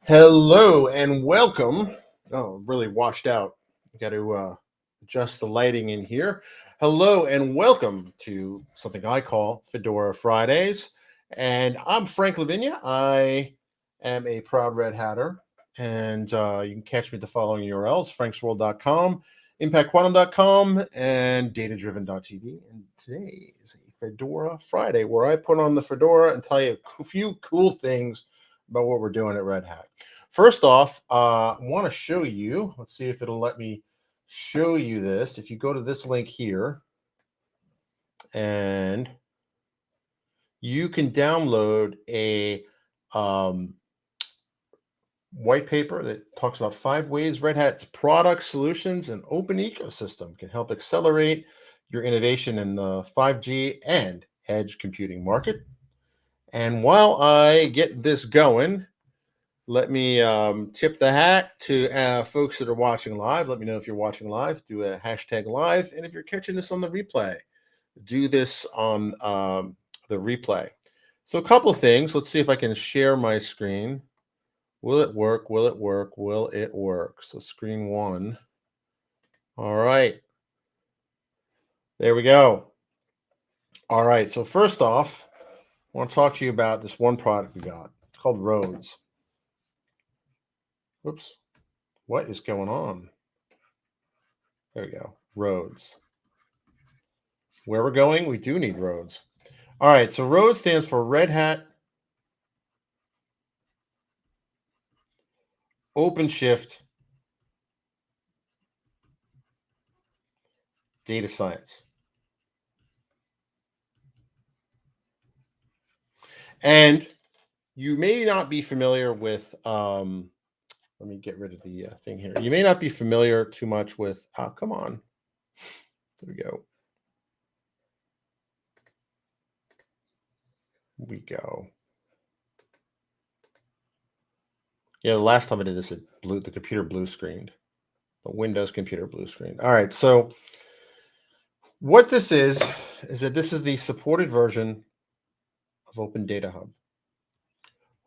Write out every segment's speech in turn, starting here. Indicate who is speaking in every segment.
Speaker 1: Hello and welcome. Oh, really washed out. Got to adjust the lighting in here. Hello and welcome to something I call Fedora Fridays. And I'm Frank Lavinia. I am a proud Red Hatter. And you can catch me at the following URLs: franksworld.com, impactquantum.com, and datadriven.tv. And today is a Fedora Friday where I put on the fedora and tell you a few cool things about what we're doing at Red Hat. First off, I want to show you, let's see if it'll let me show you this. If you go to this link here, and you can download a white paper that talks about 5 ways Red Hat's product solutions and open ecosystem can help accelerate your innovation in the 5G and edge computing market. And while I get this going, let me tip the hat to folks that are watching live. Let me know if you're watching live. Do a hashtag live. And if you're catching this on the replay, do this on the replay. So a couple of things. Let's see if I can share my screen. Will it work? Will it work? Will it work? So screen 1. All right. There we go. All right. So first off, I want to talk to you about this one product we got. It's called Roads. Whoops. What is going on? There we go. Roads. Where we're going, we do need roads. All right, so Roads stands for Red Hat OpenShift Data Science. And you may not be familiar with, let me get rid of the thing here. You may not be familiar too much with, come on. There we go. We go. Yeah, the last time I did this, the computer blue screened. The Windows computer blue screened. All right, so what this is that this is the supported version of Open Data Hub.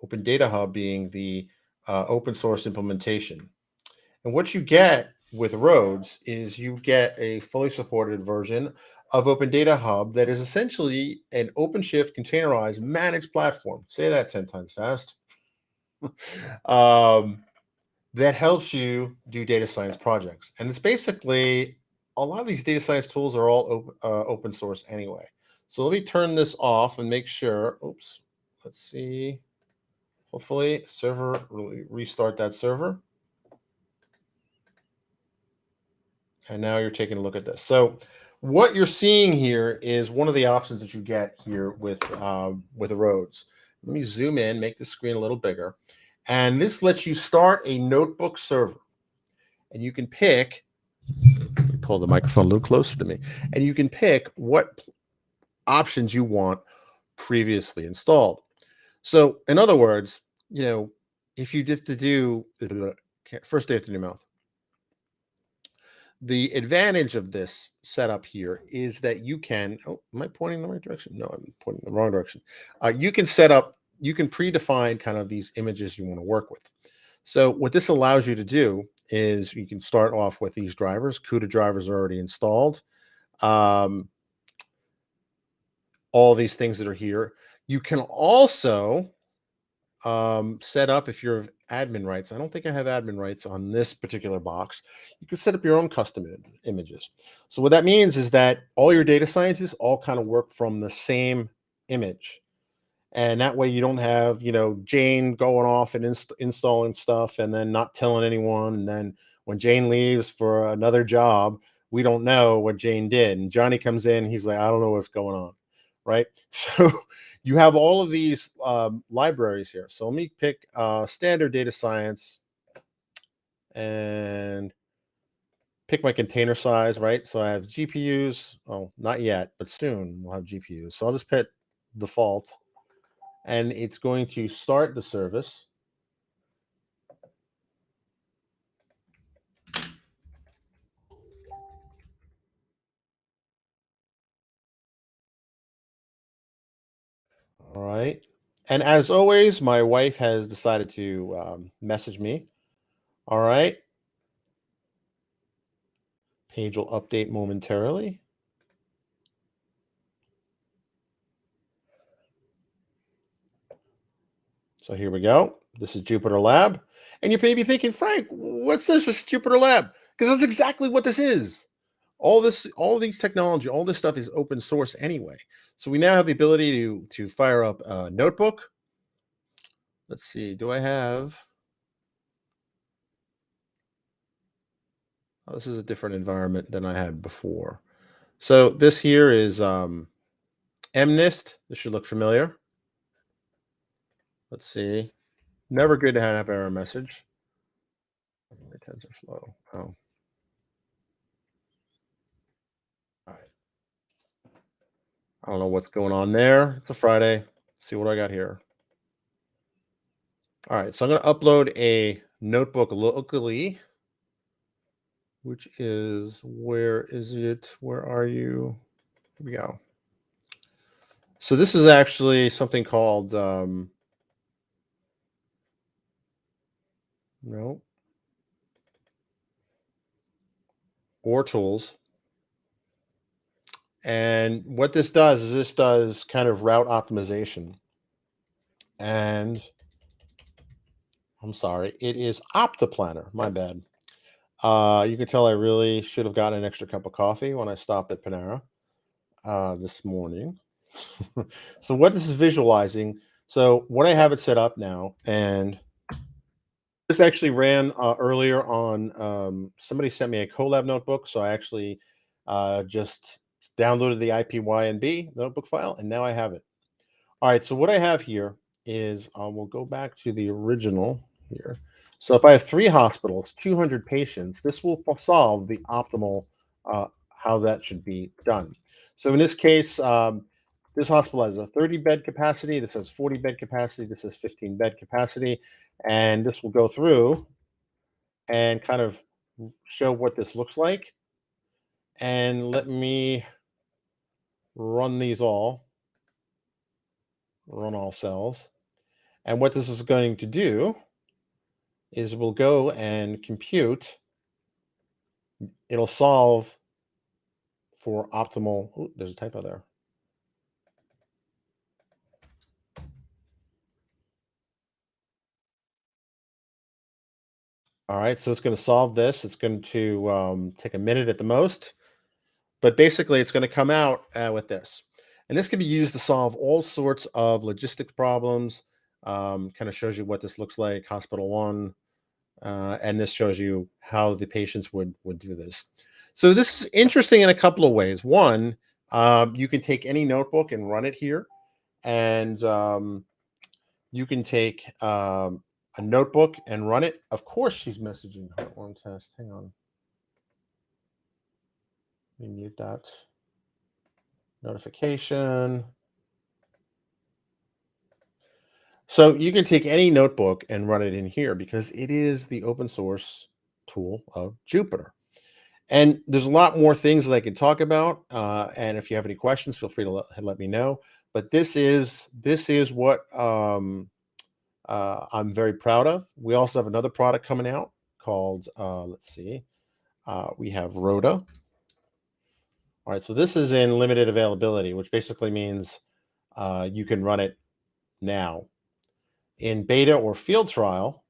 Speaker 1: Open Data Hub being the open source implementation. And what you get with Roads is you get a fully supported version of Open Data Hub that is essentially an OpenShift containerized managed platform. Say that 10 times fast. That helps you do data science projects. And it's basically a lot of these data science tools are all open source anyway. So let me turn this off and make sure. Oops. Let's see. Hopefully, server, restart that server. And now you're taking a look at this. So what you're seeing here is one of the options that you get here with the Roads. Let me zoom in, make the screen a little bigger. And this lets you start a notebook server. And you can pick, let me pull the microphone a little closer to me, and you can pick what options you want previously installed. So in other words, if you just to do first day after your mouth, the advantage of this setup here is that you can, am I pointing in the right direction? No, I'm pointing in the wrong direction. You can predefine kind of these images you want to work with. So what this allows you to do is you can start off with these drivers. CUDA drivers are already installed. All these things that are here. You can also set up, if you're admin rights. I don't think I have admin rights on this particular box. You can set up your own custom images. So what that means is that all your data scientists all kind of work from the same image. And that way you don't have, Jane going off and installing stuff and then not telling anyone. And then when Jane leaves for another job, we don't know what Jane did. And Johnny comes in, he's like, I don't know what's going on. Right. So you have all of these libraries here. So let me pick standard data science and pick my container size, right? So I have GPUs. Oh, not yet, but soon we'll have GPUs. So I'll just pick default and it's going to start the service. All right. And as always, my wife has decided to message me. All right. Page will update momentarily. So here we go. This is Jupiter Lab. And you may be thinking, Frank, what's this? This is Jupiter Lab. Because that's exactly what this is. All these technology, all this stuff is open source anyway. So we now have the ability to fire up a notebook. Let's see. Do I have? Oh, this is a different environment than I had before. So this here is MNIST. This should look familiar. Let's see. Never good to have error message. My tens are slow. Oh, all right. I don't know what's going on there. It's a Friday. Let's see what I got here. All right. So I'm going to upload a notebook locally, which is, where is it? Where are you? Here we go. So this is actually something called, no, or tools. And what this does is this does kind of route optimization. And I'm sorry, it is OptiPlanner. My bad. You can tell I really should have gotten an extra cup of coffee when I stopped at Panera this morning. So what this is visualizing, so what I have it set up now, and this actually ran earlier on. Somebody sent me a Colab notebook, so I actually just downloaded the IPYNB notebook file, and now I have it. All right, so what I have here is we'll go back to the original here. So if I have 3 hospitals, 200 patients, this will solve the optimal how that should be done. So in this case, this hospital has a 30-bed capacity. This has 40-bed capacity. This has 15-bed capacity. And this will go through and kind of show what this looks like. And let me run these all, run all cells. And what this is going to do is we'll go and compute. It'll solve for optimal. Ooh, there's a typo there. All right, so it's going to solve this. It's going to take a minute at the most, but basically it's going to come out with this. And this can be used to solve all sorts of logistics problems. Kind of shows you what this looks like, hospital one, and this shows you how the patients would do this. So this is interesting in a couple of ways. One, you can take any notebook and run it here, and you can take a notebook and run it. Of course, she's messaging heartworm test. Hang on, let me mute that notification. So you can take any notebook and run it in here because it is the open source tool of Jupiter. And there's a lot more things that I can talk about. And if you have any questions, feel free to let me know. But this is what I'm very proud of. We also have another product coming out called, let's see, we have Roto. All right, so this is in limited availability, which basically means you can run it now. In beta or field trial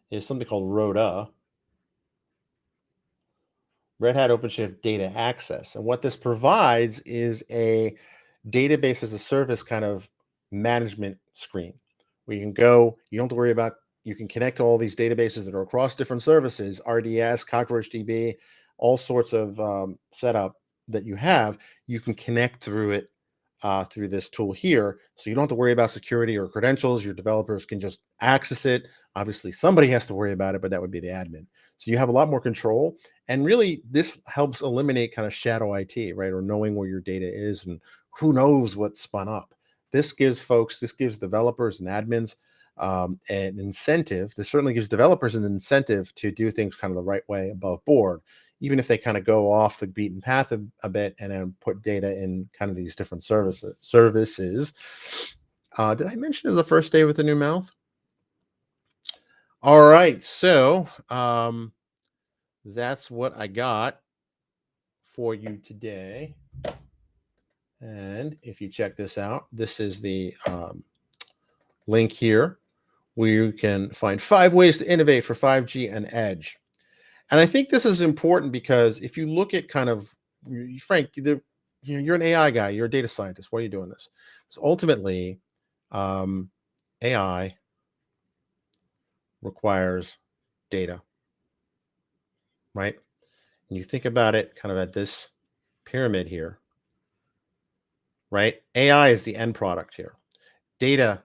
Speaker 1: is something called Rota, Red Hat OpenShift Data Access. And what this provides is a database as a service kind of management screen where you can go, you don't have to worry about, you can connect to all these databases that are across different services, RDS, CockroachDB, all sorts of setup that you have. You can connect through it through this tool here. So you don't have to worry about security or credentials. Your developers can just access it. Obviously, somebody has to worry about it, but that would be the admin. So you have a lot more control. And really, this helps eliminate kind of shadow IT, right? Or knowing where your data is and who knows what's spun up. This gives developers and admins an incentive. This certainly gives developers an incentive to do things kind of the right way above board, even if they kind of go off the beaten path a bit and then put data in kind of these different services. Did I mention it was the first day with a new mouth? All right, so that's what I got for you today. And if you check this out, this is the link here where you can find 5 ways to innovate for 5G and Edge. And I think this is important because if you look at kind of, Frank, you're an AI guy, you're a data scientist. Why are you doing this? So ultimately, AI requires data, right? And you think about it kind of at this pyramid here, right? AI is the end product here. Data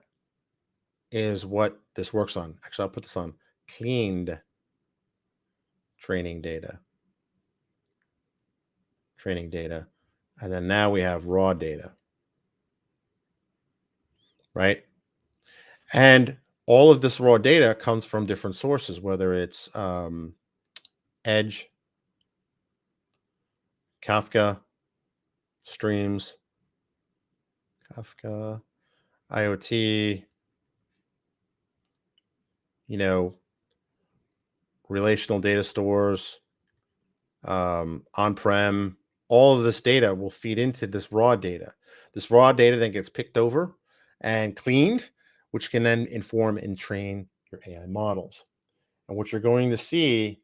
Speaker 1: is what this works on. Actually, I'll put this on cleaned training data. And then now we have raw data, right? And all of this raw data comes from different sources, whether it's Edge, Kafka, Streams, Kafka, IoT, relational data stores, on-prem. All of this data will feed into this raw data. This raw data then gets picked over and cleaned, which can then inform and train your AI models. And what you're going to see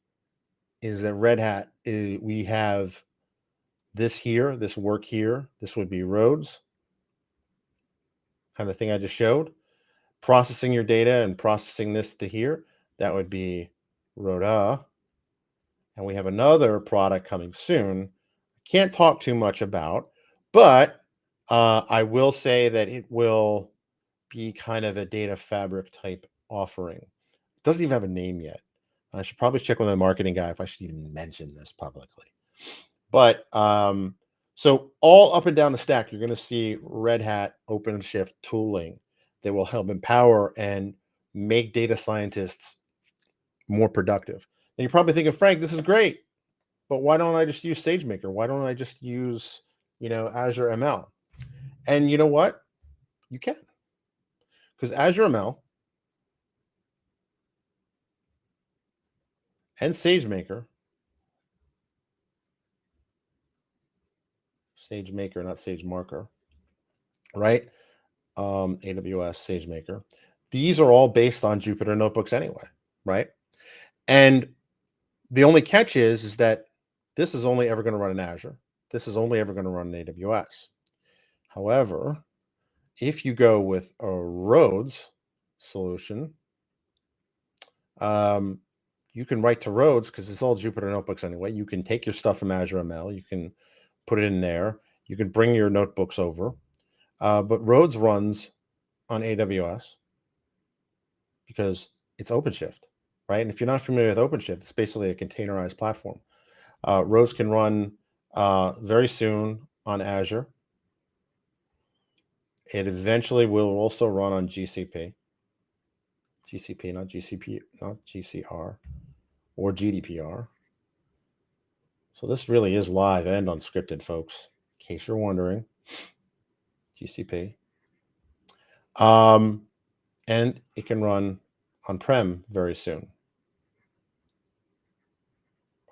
Speaker 1: is that Red Hat, we have this here, this work here. This would be roads, kind of thing I just showed. Processing your data and processing this to here, that would be Roto. And we have another product coming soon. Can't talk too much about, but I will say that it will be kind of a data fabric type offering. It doesn't even have a name yet. I should probably check with the marketing guy if I should even mention this publicly. But so all up and down the stack, you're going to see Red Hat OpenShift tooling that will help empower and make data scientists more productive. And you're probably thinking, Frank, this is great, but why don't I just use SageMaker? Why don't I just use, Azure ML? And you know what? You can. Because Azure ML and SageMaker, not SageMarker, right? AWS SageMaker. These are all based on Jupyter notebooks anyway, right? And the only catch is that this is only ever going to run in Azure. This is only ever going to run in AWS. However, if you go with a Rhodes solution, you can write to Rhodes because it's all Jupyter notebooks anyway. You can take your stuff from Azure ML. You can put it in there. You can bring your notebooks over. But Rhodes runs on AWS because it's OpenShift, right? And if you're not familiar with OpenShift, it's basically a containerized platform. Rhodes can run very soon on Azure. It eventually will also run on GCP, not GCP, not GCR or GDPR. So this really is live and unscripted, folks, in case you're wondering. GCP. And it can run on-prem very soon.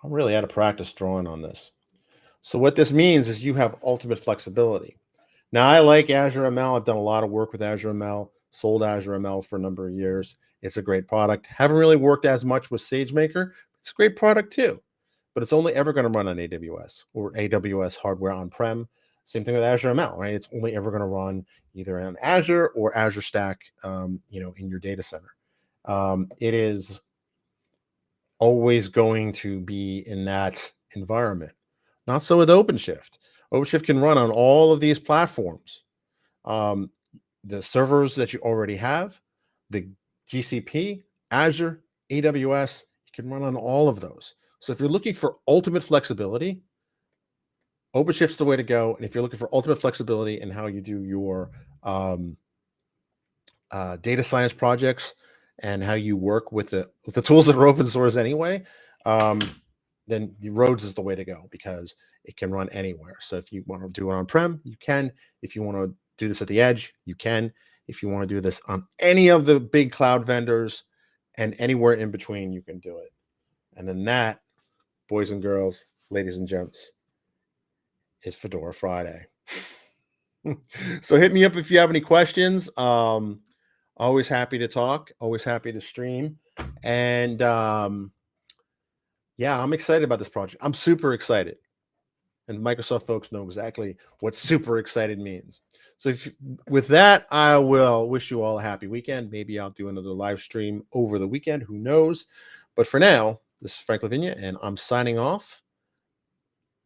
Speaker 1: I'm really out of practice drawing on this. So what this means is you have ultimate flexibility. Now, I like Azure ML. I've done a lot of work with Azure ML, sold Azure ML for a number of years. It's a great product. Haven't really worked as much with SageMaker. It's a great product too, but it's only ever going to run on AWS or AWS hardware on-prem. Same thing with Azure ML, right? It's only ever going to run either on Azure or Azure Stack, in your data center. It is always going to be in that environment. Not so with OpenShift. OpenShift can run on all of these platforms. The servers that you already have, the GCP, Azure, AWS, you can run on all of those. So if you're looking for ultimate flexibility, OpenShift's the way to go. And if you're looking for ultimate flexibility in how you do your data science projects and how you work with the tools that are open source anyway, then the Rhodes is the way to go because it can run anywhere. So if you want to do it on-prem, you can. If you want to do this at the edge, you can. If you want to do this on any of the big cloud vendors and anywhere in between, you can do it. And then that, boys and girls, ladies and gents, is Fedora Friday. So hit me up if you have any questions. Always happy to talk, always happy to stream. And yeah, I'm excited about this project. I'm super excited. And Microsoft folks know exactly what super excited means. So with that, I will wish you all a happy weekend. Maybe I'll do another live stream over the weekend. Who knows? But for now, this is Frank Lavinia, and I'm signing off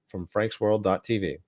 Speaker 1: from franksworld.tv.